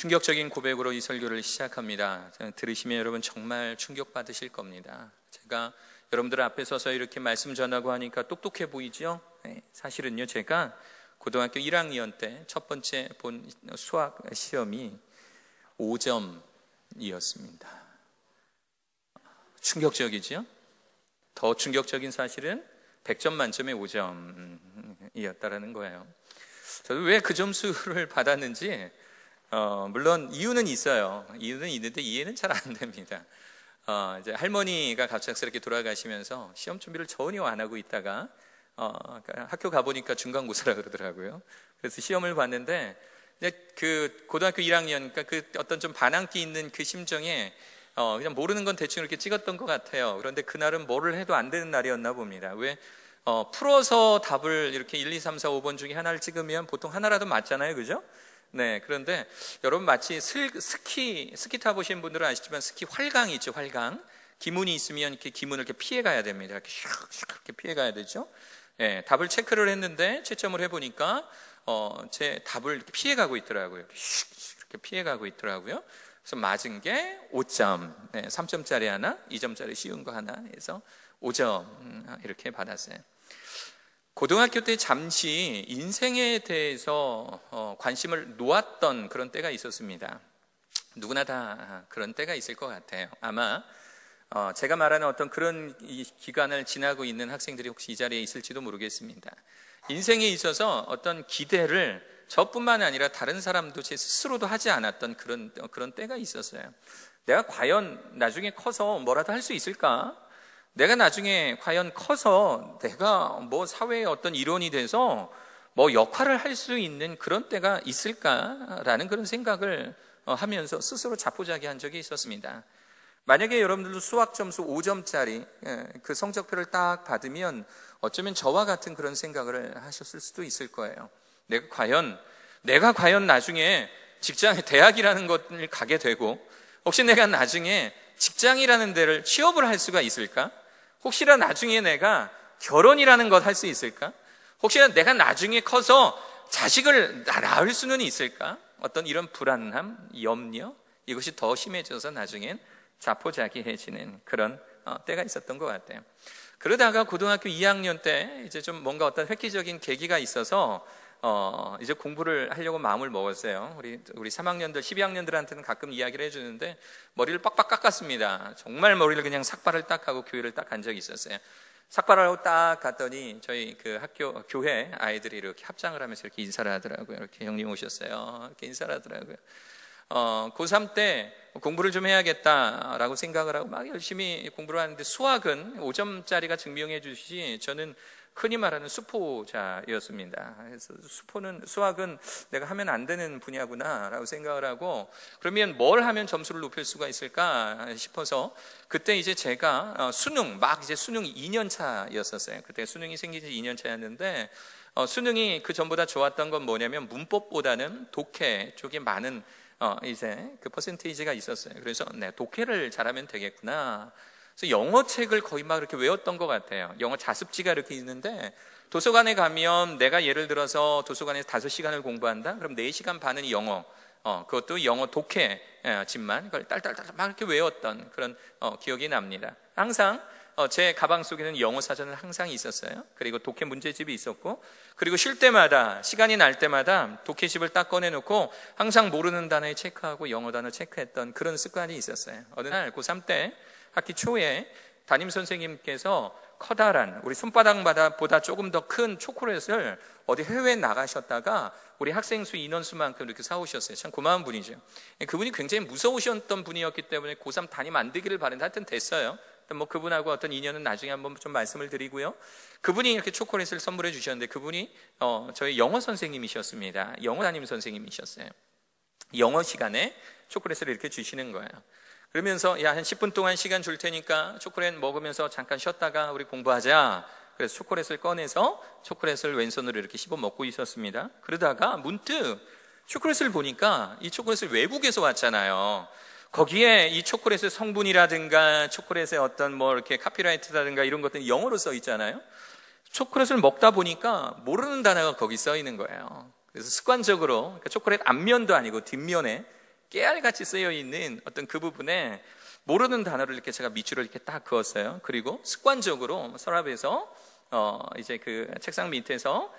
충격적인 고백으로 이 설교를 시작합니다. 들으시면 여러분 정말 충격받으실 겁니다. 제가 여러분들 앞에 서서 이렇게 말씀 전하고 하니까 똑똑해 보이죠? 네, 사실은요, 제가 고등학교 1학년 때 첫 번째 본 수학 시험이 5점이었습니다. 충격적이죠? 더 충격적인 사실은 100점 만점에 5점이었다라는 거예요. 저도 왜 그 점수를 받았는지 물론 이유는 있어요. 이유는 있는데 이해는 잘 안 됩니다. 이제 할머니가 갑작스럽게 돌아가시면서 시험 준비를 전혀 안 하고 있다가 학교 가보니까 중간고사라 그러더라고요. 그래서 시험을 봤는데 그 고등학교 1학년, 그러니까 그 어떤 좀 반항기 있는 그 심정에 그냥 모르는 건 대충 이렇게 찍었던 것 같아요. 그런데 그날은 뭐를 해도 안 되는 날이었나 봅니다. 왜? 풀어서 답을 이렇게 1, 2, 3, 4, 5번 중에 하나를 찍으면 보통 하나라도 맞잖아요. 그죠? 네. 그런데 여러분 마치 스키 타보신 분들은 아시지만 스키 활강 있죠. 활강. 기문이 있으면 이렇게 기문을 이렇게 피해 가야 됩니다. 이렇게 슉슉 이렇게 피해 가야 되죠. 네, 답을 체크를 했는데 채점을 해보니까 제 답을 이렇게 피해 가고 있더라고요. 이렇게 피해 가고 있더라고요. 그래서 맞은 게 5점. 네, 3점짜리 하나, 2점짜리 쉬운 거 하나 해서 5점 이렇게 받았어요. 고등학교 때 잠시 인생에 대해서 관심을 놓았던 그런 때가 있었습니다. 누구나 다 그런 때가 있을 것 같아요. 아마 제가 말하는 어떤 그런 기간을 지나고 있는 학생들이 혹시 이 자리에 있을지도 모르겠습니다. 인생에 있어서 어떤 기대를 저뿐만 아니라 다른 사람도 제 스스로도 하지 않았던 그런 때가 있었어요. 내가 과연 나중에 커서 뭐라도 할 수 있을까? 내가 나중에 과연 커서 내가 뭐 사회의 어떤 일원이 돼서 뭐 역할을 할 수 있는 그런 때가 있을까라는 그런 생각을 하면서 스스로 자포자기한 적이 있었습니다. 만약에 여러분들도 수학 점수 5점짜리 그 성적표를 딱 받으면 어쩌면 저와 같은 그런 생각을 하셨을 수도 있을 거예요. 내가 과연 나중에 직장에 대학이라는 것을 가게 되고 혹시 내가 나중에 직장이라는 데를 취업을 할 수가 있을까? 혹시나 나중에 내가 결혼이라는 것 할 수 있을까? 혹시나 내가 나중에 커서 자식을 낳을 수는 있을까? 어떤 이런 불안함, 염려 이것이 더 심해져서 나중엔 자포자기해지는 그런 때가 있었던 것 같아요. 그러다가 고등학교 2학년 때 이제 좀 뭔가 어떤 획기적인 계기가 있어서 이제 공부를 하려고 마음을 먹었어요. 우리 3학년들, 12학년들한테는 가끔 이야기를 해주는데 머리를 빡빡 깎았습니다. 정말 머리를 그냥 삭발을 딱 하고 교회를 딱 간 적이 있었어요. 삭발하고 딱 갔더니 저희 그 학교 교회 아이들이 이렇게 합장을 하면서 이렇게 인사를 하더라고요. 이렇게 형님 오셨어요. 이렇게 인사를 하더라고요. 고3 때 공부를 좀 해야겠다라고 생각을 하고 막 열심히 공부를 하는데 수학은 5점짜리가 증명해 주시지 저는 흔히 말하는 수포자였습니다. 그래서 수학은 내가 하면 안 되는 분야구나라고 생각을 하고 그러면 뭘 하면 점수를 높일 수가 있을까 싶어서 그때 이제 제가 수능 2년 차였었어요. 그때 수능이 생긴 지 2년 차였는데 수능이 그 전보다 좋았던 건 뭐냐면 문법보다는 독해 쪽에 많은 이제 그 퍼센테이지가 있었어요. 그래서 독해를 잘하면 되겠구나. 그래서 영어 책을 거의 막 이렇게 외웠던 것 같아요. 영어 자습지가 이렇게 있는데 도서관에 가면 내가 예를 들어서 도서관에서 5시간을 공부한다? 그럼 4시간 반은 영어, 그것도 영어 독해 집만 그걸 딸딸딸 막 이렇게 외웠던 그런 기억이 납니다. 항상 제 가방 속에는 영어 사전은 항상 있었어요. 그리고 독해 문제집이 있었고 그리고 쉴 때마다 시간이 날 때마다 독해집을 딱 꺼내놓고 항상 모르는 단어에 체크하고 영어 단어 체크했던 그런 습관이 있었어요. 어느 날 고3 때 학기 초에 담임 선생님께서 커다란 우리 손바닥보다 조금 더 큰 초콜릿을 어디 해외에 나가셨다가 우리 학생 수 인원수만큼 이렇게 사오셨어요. 참 고마운 분이죠. 그분이 굉장히 무서우셨던 분이었기 때문에 고3 담임 안 되기를 바랬는데 하여튼 됐어요. 뭐 그분하고 어떤 인연은 나중에 한번 좀 말씀을 드리고요. 그분이 이렇게 초콜릿을 선물해 주셨는데 그분이 저희 영어 선생님이셨습니다. 영어 담임 선생님이셨어요. 영어 시간에 초콜릿을 이렇게 주시는 거예요. 그러면서 한 10분 동안 시간 줄 테니까 초콜릿 먹으면서 잠깐 쉬었다가 우리 공부하자. 그래서 초콜릿을 꺼내서 초콜릿을 왼손으로 이렇게 씹어 먹고 있었습니다. 그러다가 문득 초콜릿을 보니까 이 초콜릿을 외국에서 왔잖아요. 거기에 이 초콜릿의 성분이라든가 초콜릿의 어떤 뭐 이렇게 카피라이트라든가 이런 것들이 영어로 써 있잖아요. 초콜릿을 먹다 보니까 모르는 단어가 거기 써 있는 거예요. 그래서 습관적으로 그러니까 초콜릿 앞면도 아니고 뒷면에 깨알같이 쓰여 있는 어떤 그 부분에 모르는 단어를 이렇게 제가 밑줄을 이렇게 딱 그었어요. 그리고 습관적으로 서랍에서 이제 그 책상 밑에서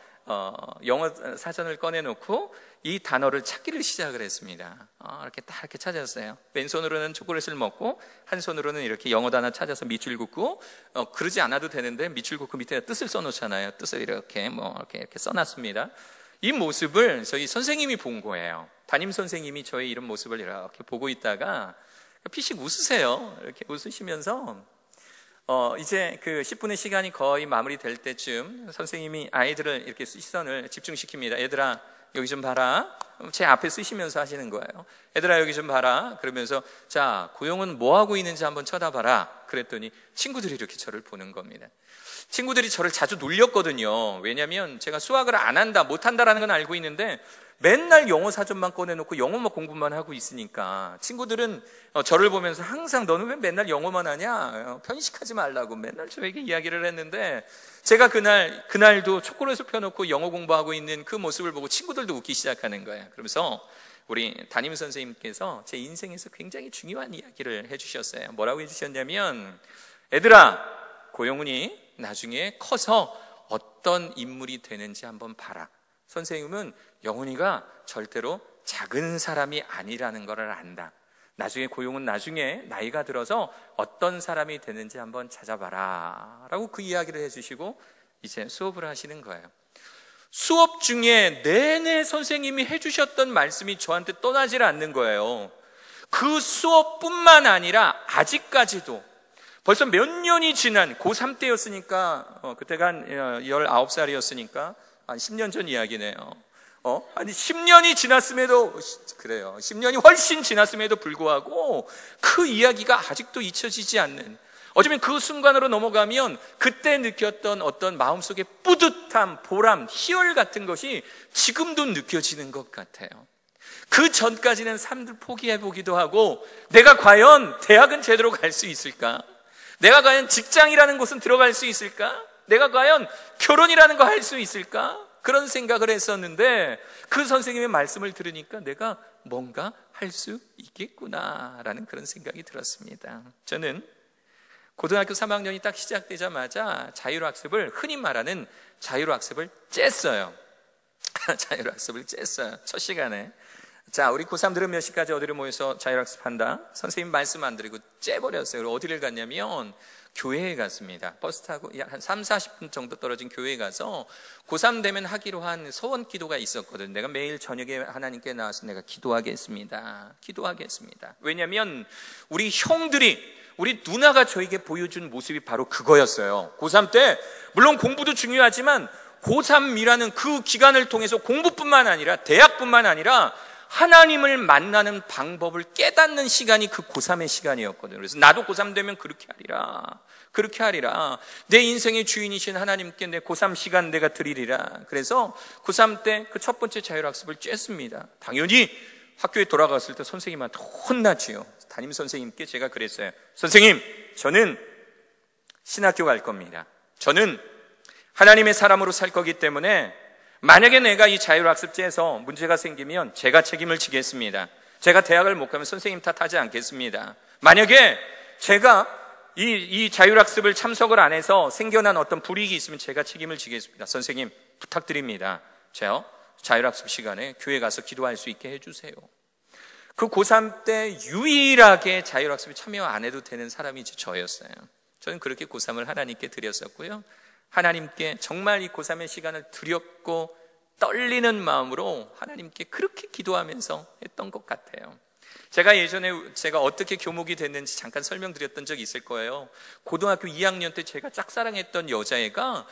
영어 사전을 꺼내놓고 이 단어를 찾기를 시작을 했습니다. 이렇게 딱 이렇게 찾았어요. 왼손으로는 초콜릿을 먹고 한 손으로는 이렇게 영어 단어 찾아서 밑줄 긋고 그러지 않아도 되는데 밑줄 긋고 밑에 뜻을 써놓잖아요. 뜻을 이렇게 이렇게 써놨습니다. 이 모습을 저희 선생님이 본 거예요. 담임 선생님이 저희 이런 모습을 이렇게 보고 있다가 피식 웃으세요. 이렇게 웃으시면서 이제 그 10분의 시간이 거의 마무리될 때쯤 선생님이 아이들을 이렇게 시선을 집중시킵니다. 얘들아 여기 좀 봐라. 제 앞에 쓰시면서 하시는 거예요. 얘들아 여기 좀 봐라. 그러면서 자 고용은 뭐 하고 있는지 한번 쳐다봐라. 그랬더니 친구들이 이렇게 저를 보는 겁니다. 친구들이 저를 자주 놀렸거든요. 왜냐하면 제가 수학을 안 한다 못한다라는 건 알고 있는데 맨날 영어 사전만 꺼내놓고 영어만 공부만 하고 있으니까 친구들은 저를 보면서 항상 너는 왜 맨날 영어만 하냐, 편식하지 말라고 맨날 저에게 이야기를 했는데, 제가 그날도 초콜릿을 펴놓고 영어 공부하고 있는 그 모습을 보고 친구들도 웃기 시작하는 거예요. 그러면서 우리 담임 선생님께서 제 인생에서 굉장히 중요한 이야기를 해주셨어요. 뭐라고 해주셨냐면, 애들아 고영훈이 나중에 커서 어떤 인물이 되는지 한번 봐라. 선생님은 영훈이가 절대로 작은 사람이 아니라는 것을 안다. 나중에 고용은 나중에 나이가 들어서 어떤 사람이 되는지 한번 찾아봐라 라고 그 이야기를 해주시고 이제 수업을 하시는 거예요. 수업 중에 내내 선생님이 해주셨던 말씀이 저한테 떠나질 않는 거예요. 그 수업뿐만 아니라 아직까지도 벌써 몇 년이 지난 고3 때였으니까 그때가 한 19살이었으니까 한 10년 전 이야기네요. 아니 10년이 지났음에도 그래요. 10년이 훨씬 지났음에도 불구하고 그 이야기가 아직도 잊혀지지 않는, 어쩌면 그 순간으로 넘어가면 그때 느꼈던 어떤 마음속의 뿌듯함, 보람, 희열 같은 것이 지금도 느껴지는 것 같아요. 그 전까지는 삶을 포기해보기도 하고, 내가 과연 대학은 제대로 갈 수 있을까? 내가 과연 직장이라는 곳은 들어갈 수 있을까? 내가 과연 결혼이라는 거 할 수 있을까? 그런 생각을 했었는데 그 선생님의 말씀을 들으니까 내가 뭔가 할 수 있겠구나라는 그런 생각이 들었습니다. 저는 고등학교 3학년이 딱 시작되자마자 자율학습을, 흔히 말하는 자율학습을 쬐어요. 자율학습을 쬐어요. 첫 시간에. 자, 우리 고3들은 몇 시까지 어디를 모여서 자율학습한다? 선생님 말씀 안 드리고 째버렸어요. 그리고 어디를 갔냐면 교회에 갔습니다. 버스 타고 한 3, 40분 정도 떨어진 교회에 가서 고3 되면 하기로 한 소원 기도가 있었거든. 내가 매일 저녁에 하나님께 나와서 내가 기도하겠습니다. 왜냐하면 우리 형들이, 우리 누나가 저에게 보여준 모습이 바로 그거였어요. 고3 때 물론 공부도 중요하지만 고3이라는 그 기간을 통해서 공부뿐만 아니라 대학뿐만 아니라 하나님을 만나는 방법을 깨닫는 시간이 그 고3의 시간이었거든요. 그래서 나도 고3 되면 그렇게 하리라. 내 인생의 주인이신 하나님께 내 고3 시간 내가 드리리라. 그래서 고3 때 그 첫 번째 자율학습을 쬐습니다. 당연히 학교에 돌아갔을 때 선생님한테 혼나지요. 담임 선생님께 제가 그랬어요. 선생님, 저는 신학교 갈 겁니다. 저는 하나님의 사람으로 살 거기 때문에 만약에 내가 이 자율학습제에서 문제가 생기면 제가 책임을 지겠습니다. 제가 대학을 못 가면 선생님 탓하지 않겠습니다. 만약에 제가 이 자율학습을 참석을 안 해서 생겨난 어떤 불이익이 있으면 제가 책임을 지겠습니다. 선생님 부탁드립니다. 제가 자율학습 시간에 교회 가서 기도할 수 있게 해주세요. 그 고3 때 유일하게 자율학습에 참여 안 해도 되는 사람이 저였어요. 저는 그렇게 고3을 하나님께 드렸었고요. 하나님께 정말 이 고3의 시간을 드렸고 떨리는 마음으로 하나님께 그렇게 기도하면서 했던 것 같아요. 제가 예전에 제가 어떻게 교목이 됐는지 잠깐 설명드렸던 적이 있을 거예요. 고등학교 2학년 때 제가 짝사랑했던 여자애가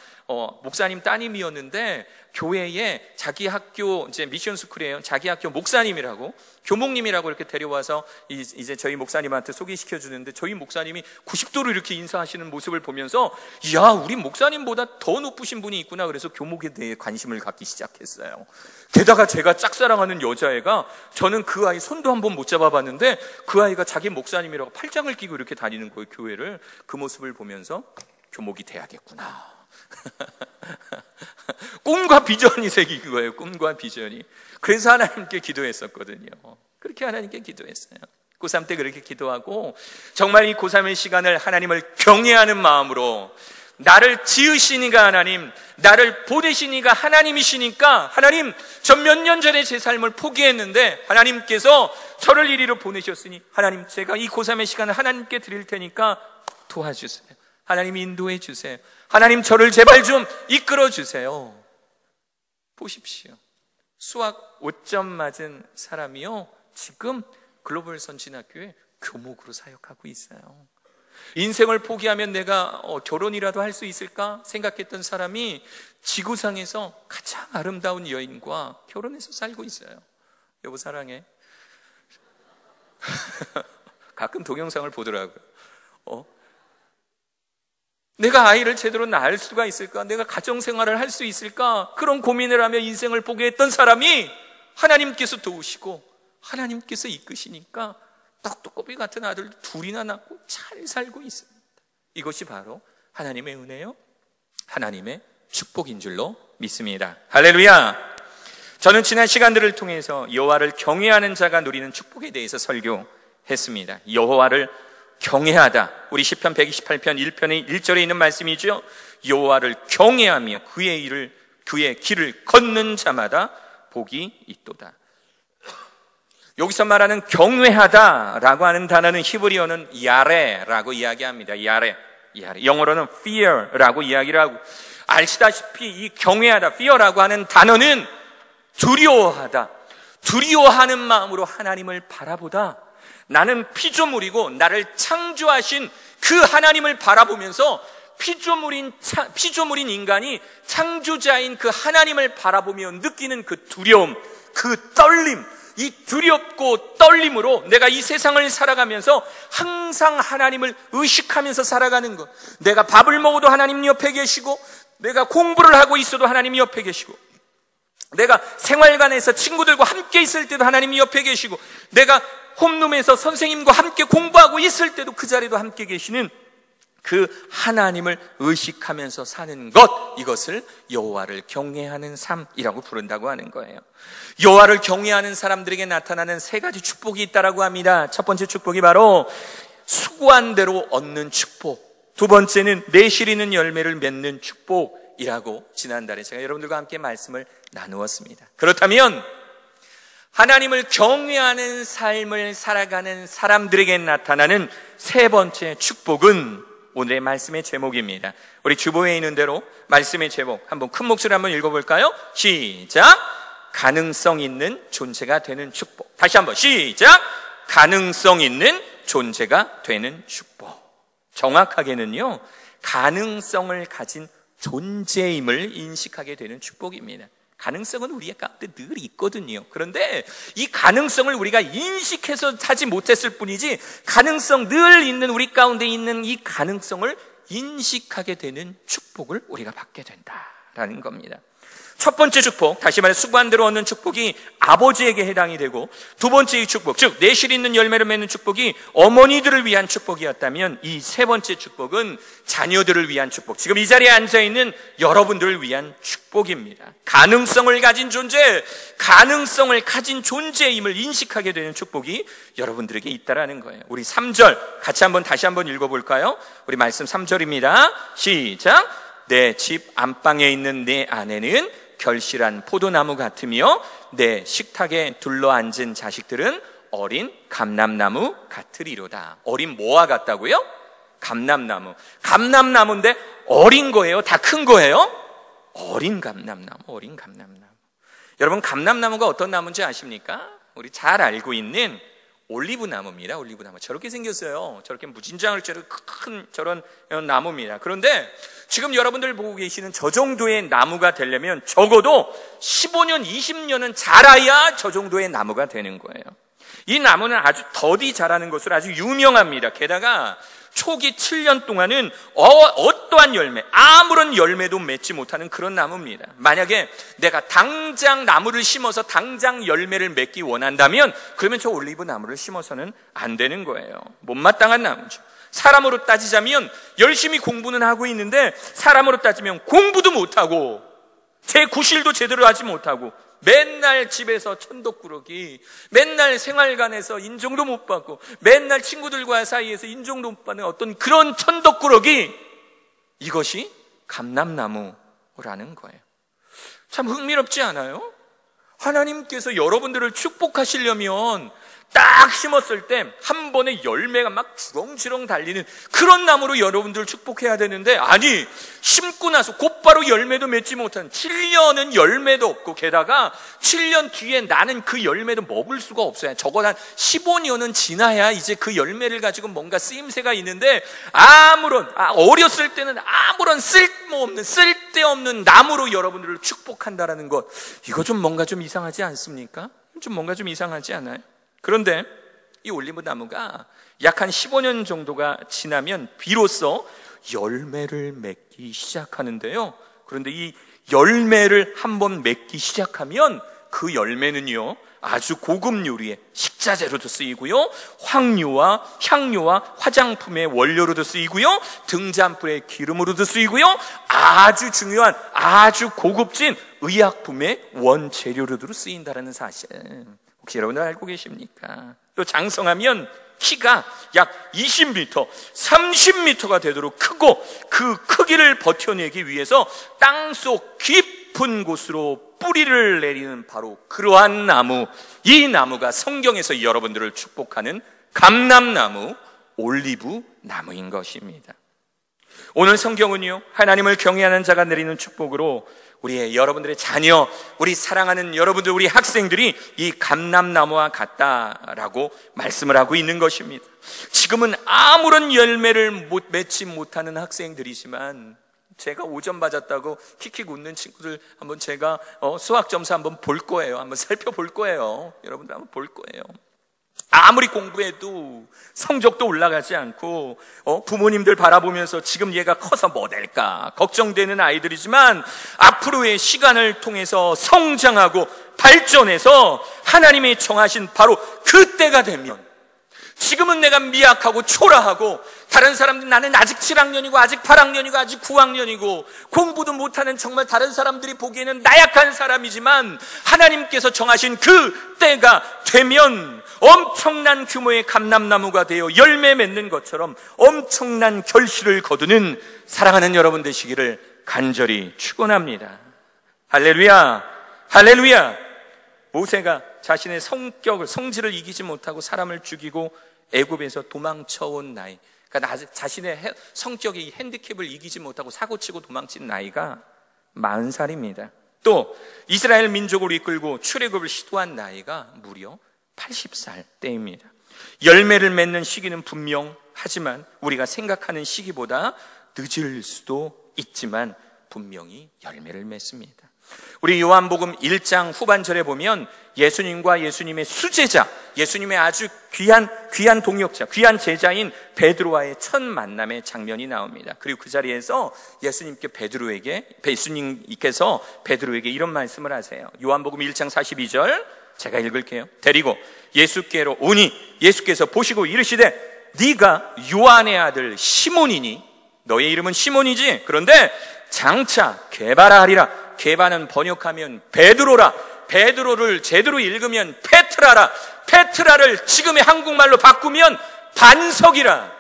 목사님 따님이었는데 교회에 자기 학교 이제 미션 스쿨이에요. 자기 학교 목사님이라고, 교목님이라고 이렇게 데려와서 이제 저희 목사님한테 소개시켜 주는데 저희 목사님이 90도로 이렇게 인사하시는 모습을 보면서 야, 우리 목사님보다 더 높으신 분이 있구나. 그래서 교목에 대해 관심을 갖기 시작했어요. 게다가 제가 짝사랑하는 여자애가, 저는 그 아이 손도 한번 못 잡아봤는데 그 아이가 자기 목사님이라고 팔짱을 끼고 이렇게 다니는 거예요, 교회를. 그 모습을 보면서 교목이 돼야겠구나. 꿈과 비전이 생긴 거예요. 꿈과 비전이. 그래서 하나님께 기도했었거든요. 그렇게 하나님께 기도했어요. 고3 때 그렇게 기도하고 정말 이 고3의 시간을 하나님을 경외하는 마음으로, 나를 지으시니가 하나님, 나를 보내시니가 하나님이시니까 하나님, 전 몇 년 전에 제 삶을 포기했는데 하나님께서 저를 이리로 보내셨으니 하나님, 제가 이 고3의 시간을 하나님께 드릴 테니까 도와주세요. 하나님 인도해 주세요. 하나님, 저를 제발 좀 이끌어 주세요. 보십시오. 수학 5점 맞은 사람이요, 지금 글로벌 선진학교에 교목으로 사역하고 있어요. 인생을 포기하면 내가 결혼이라도 할 수 있을까 생각했던 사람이 지구상에서 가장 아름다운 여인과 결혼해서 살고 있어요. 여보 사랑해. 가끔 동영상을 보더라고요. 내가 아이를 제대로 낳을 수가 있을까? 내가 가정생활을 할 수 있을까? 그런 고민을 하며 인생을 포기했던 사람이 하나님께서 도우시고 하나님께서 이끄시니까 떡두꺼비 같은 아들 둘이나 낳고 잘 살고 있습니다. 이것이 바로 하나님의 은혜요, 하나님의 축복인 줄로 믿습니다. 할렐루야. 저는 지난 시간들을 통해서 여호와를 경외하는 자가 누리는 축복에 대해서 설교했습니다. 여호와를 경외하다, 우리 시편 128편 1편의 1절에 있는 말씀이죠. 여호와를 경외하며 그의 길을 걷는 자마다 복이 있도다. 여기서 말하는 경외하다라고 하는 단어는 히브리어는 야레라고 이야기합니다. 야레. 영어로는 fear라고 이야기를 하고, 아시다시피 이 경외하다, fear라고 하는 단어는 두려워하다, 두려워하는 마음으로 하나님을 바라보다. 나는 피조물이고 나를 창조하신 그 하나님을 바라보면서 피조물인 인간이 창조자인 그 하나님을 바라보며 느끼는 그 두려움, 그 떨림, 이 두렵고 떨림으로 내가 이 세상을 살아가면서 항상 하나님을 의식하면서 살아가는 것. 내가 밥을 먹어도 하나님 옆에 계시고, 내가 공부를 하고 있어도 하나님 옆에 계시고, 내가 생활관에서 친구들과 함께 있을 때도 하나님이 옆에 계시고, 내가 홈룸에서 선생님과 함께 공부하고 있을 때도 그 자리도 함께 계시는 그 하나님을 의식하면서 사는 것, 이것을 여호와를 경외하는 삶이라고 부른다고 하는 거예요. 여호와를 경외하는 사람들에게 나타나는 세 가지 축복이 있다라고 합니다. 첫 번째 축복이 바로 수고한 대로 얻는 축복, 두 번째는 내실 있는 열매를 맺는 축복이라고 지난달에 제가 여러분들과 함께 말씀을 나누었습니다. 그렇다면 하나님을 경외하는 삶을 살아가는 사람들에게 나타나는 세 번째 축복은 오늘의 말씀의 제목입니다. 우리 주보에 있는 대로 말씀의 제목 한번 큰 목소리로 한번 읽어볼까요? 시작! 가능성 있는 존재가 되는 축복. 다시 한번 시작! 가능성 있는 존재가 되는 축복. 정확하게는요, 가능성을 가진 존재임을 인식하게 되는 축복입니다. 가능성은 우리 가운데 늘 있거든요. 그런데 이 가능성을 우리가 인식해서 하지 못했을 뿐이지, 가능성 늘 있는 우리 가운데 있는 이 가능성을 인식하게 되는 축복을 우리가 받게 된다라는 겁니다. 첫 번째 축복, 다시 말해 수고한 대로 얻는 축복이 아버지에게 해당이 되고, 두 번째의 축복, 즉 내실 있는 열매를 맺는 축복이 어머니들을 위한 축복이었다면, 이 세 번째 축복은 자녀들을 위한 축복, 지금 이 자리에 앉아있는 여러분들을 위한 축복입니다. 가능성을 가진 존재, 가능성을 가진 존재임을 인식하게 되는 축복이 여러분들에게 있다라는 거예요. 우리 3절 같이 다시 한번 읽어볼까요? 우리 말씀 3절입니다. 시작! 내 집 안방에 있는 내 아내는 결실한 포도나무 같으며 내 식탁에 둘러앉은 자식들은 어린 감람나무 같으리로다. 어린 뭐와 같다고요? 감람나무. 감람나무인데 어린 거예요? 다 큰 거예요? 어린 감람나무, 어린 감람나무. 여러분, 감람나무가 어떤 나무인지 아십니까? 우리 잘 알고 있는 올리브나무입니다. 올리브나무. 저렇게 생겼어요. 저렇게 무진장을 큰 저런 나무입니다. 그런데 지금 여러분들 보고 계시는 저 정도의 나무가 되려면 적어도 15년, 20년은 자라야 저 정도의 나무가 되는 거예요. 이 나무는 아주 더디 자라는 것으로 아주 유명합니다. 게다가 초기 7년 동안은 어떠한 열매, 아무런 열매도 맺지 못하는 그런 나무입니다. 만약에 내가 당장 나무를 심어서 당장 열매를 맺기 원한다면 그러면 저 올리브 나무를 심어서는 안 되는 거예요. 못마땅한 나무죠. 사람으로 따지자면 열심히 공부는 하고 있는데, 사람으로 따지면 공부도 못하고 제 구실도 제대로 하지 못하고 맨날 집에서 천덕꾸러기, 맨날 생활관에서 인정도 못 받고, 맨날 친구들과 사이에서 인정도 못 받는 어떤 그런 천덕꾸러기, 이것이 감람나무라는 거예요. 참 흥미롭지 않아요? 하나님께서 여러분들을 축복하시려면 딱 심었을 때 한 번에 열매가 막 주렁주렁 달리는 그런 나무로 여러분들을 축복해야 되는데, 아니, 심고 나서 곧바로 열매도 맺지 못한 7년은 열매도 없고, 게다가 7년 뒤에 나는 그 열매도 먹을 수가 없어요. 적어도 한 15년은 지나야 이제 그 열매를 가지고 뭔가 쓰임새가 있는데, 어렸을 때는 아무런 쓸데없는 나무로 여러분들을 축복한다라는 것, 이거 좀 뭔가 좀 이상하지 않습니까? 뭔가 좀 이상하지 않아요? 그런데 이 올리브나무가 약 한 15년 정도가 지나면 비로소 열매를 맺기 시작하는데요. 그런데 이 열매를 한번 맺기 시작하면 그 열매는요, 아주 고급 요리의 식자재로도 쓰이고요, 향료와 화장품의 원료로도 쓰이고요, 등잔불의 기름으로도 쓰이고요, 아주 중요한 아주 고급진 의약품의 원재료로도 쓰인다는 사실, 혹시 여러분들 알고 계십니까? 또 장성하면 키가 약 20m, 30m가 되도록 크고, 그 크기를 버텨내기 위해서 땅속 깊은 곳으로 뿌리를 내리는 바로 그러한 나무, 이 나무가 성경에서 여러분들을 축복하는 감람나무, 올리브 나무인 것입니다. 오늘 성경은요, 하나님을 경외하는 자가 내리는 축복으로 여러분들의 자녀, 우리 사랑하는 여러분들, 우리 학생들이 이 감람나무와 같다라고 말씀을 하고 있는 것입니다. 지금은 아무런 열매를 맺지 못하는 학생들이지만, 제가 5점 맞았다고 킥킥 웃는 친구들 한번 제가 수학 점수 한번 볼 거예요. 한번 살펴볼 거예요. 여러분들 한번 볼 거예요. 아무리 공부해도 성적도 올라가지 않고, 부모님들 바라보면서 지금 얘가 커서 뭐 될까 걱정되는 아이들이지만, 앞으로의 시간을 통해서 성장하고 발전해서 하나님이 정하신 바로 그때가 되면, 지금은 내가 미약하고 초라하고, 다른 사람들 나는 아직 7학년이고 아직 8학년이고 아직 9학년이고 공부도 못하는 정말 다른 사람들이 보기에는 나약한 사람이지만, 하나님께서 정하신 그 때가 되면 엄청난 규모의 감람나무가 되어 열매 맺는 것처럼 엄청난 결실을 거두는 사랑하는 여러분 되시기를 간절히 축원합니다. 할렐루야, 할렐루야. 모세가 자신의 성질을 이기지 못하고 사람을 죽이고 애굽에서 도망쳐온 나이, 그러니까 자신의 성격의 핸디캡을 이기지 못하고 사고치고 도망친 나이가 40살입니다. 또 이스라엘 민족을 이끌고 출애굽을 시도한 나이가 무려 80살 때입니다. 열매를 맺는 시기는 분명하지만 우리가 생각하는 시기보다 늦을 수도 있지만 분명히 열매를 맺습니다. 우리 요한복음 1장 후반절에 보면 예수님과 예수님의 수제자, 예수님의 아주 귀한 동역자, 귀한 제자인 베드로와의 첫 만남의 장면이 나옵니다. 그리고 그 자리에서 예수님께서 베드로에게 이런 말씀을 하세요. 요한복음 1장 42절 제가 읽을게요. 데리고 예수께로 오니 예수께서 보시고 이르시되 네가 요한의 아들 시몬이니, 너의 이름은 시몬이지? 그런데 장차 게바라 하리라. 게바는 번역하면 베드로라. 베드로를 제대로 읽으면 페트라라. 페트라를 지금의 한국말로 바꾸면 반석이라.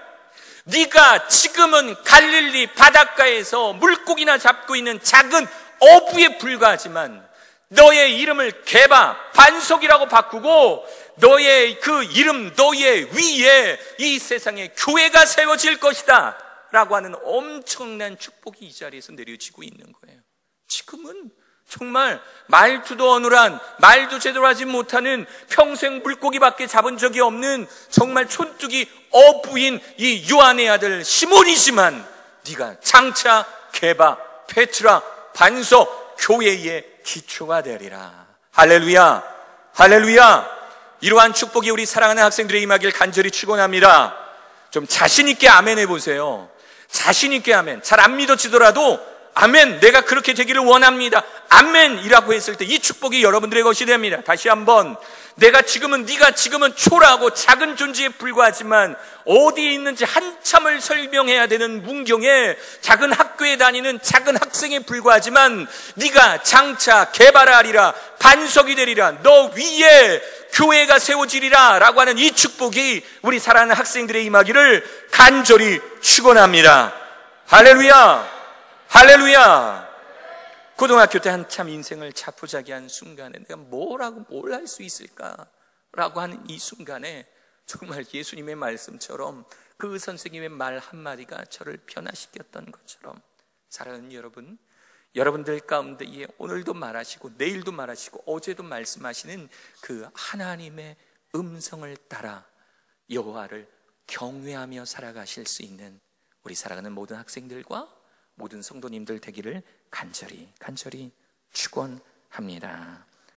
네가 지금은 갈릴리 바닷가에서 물고기나 잡고 있는 작은 어부에 불과하지만 너의 이름을 게바, 반석이라고 바꾸고 너의 그 이름, 너의 위에 이 세상에 교회가 세워질 것이다 라고 하는 엄청난 축복이 이 자리에서 내려지고 있는 거예요. 지금은 정말 말투도 어눌한, 말도 제대로 하지 못하는, 평생 물고기밖에 잡은 적이 없는 정말 촌뚜기 어부인 이 요한의 아들 시몬이지만 네가 장차 게바, 페트라, 반석, 교회의 기초가 되리라. 할렐루야, 할렐루야. 이러한 축복이 우리 사랑하는 학생들의 임하길 간절히 축원합니다. 좀 자신 있게 아멘 해보세요. 자신 있게 아멘. 잘 안 믿어지더라도 아멘, 내가 그렇게 되기를 원합니다, 아멘이라고 했을 때 이 축복이 여러분들의 것이 됩니다. 다시 한번 네가 지금은 초라하고 작은 존재에 불과하지만 어디에 있는지 한참을 설명해야 되는 문경에 작은 학교에 다니는 작은 학생에 불과하지만 네가 장차 개발하리라, 반석이 되리라, 너 위에 교회가 세워지리라 라고 하는 이 축복이 우리 사랑하는 학생들의 임하기를 간절히 축원합니다. 할렐루야, 할렐루야. 고등학교 때 한참 인생을 자포자기한 순간에 내가 뭘 할 수 있을까라고 하는 이 순간에 정말 예수님의 말씀처럼 그 선생님의 말 한마디가 저를 변화시켰던 것처럼 사랑하는 여러분, 여러분들 가운데 오늘도 말하시고 내일도 말하시고 어제도 말씀하시는 그 하나님의 음성을 따라 여호와를 경외하며 살아가실 수 있는 우리 사랑하는 모든 학생들과 모든 성도님들 되기를 간절히 축원합니다.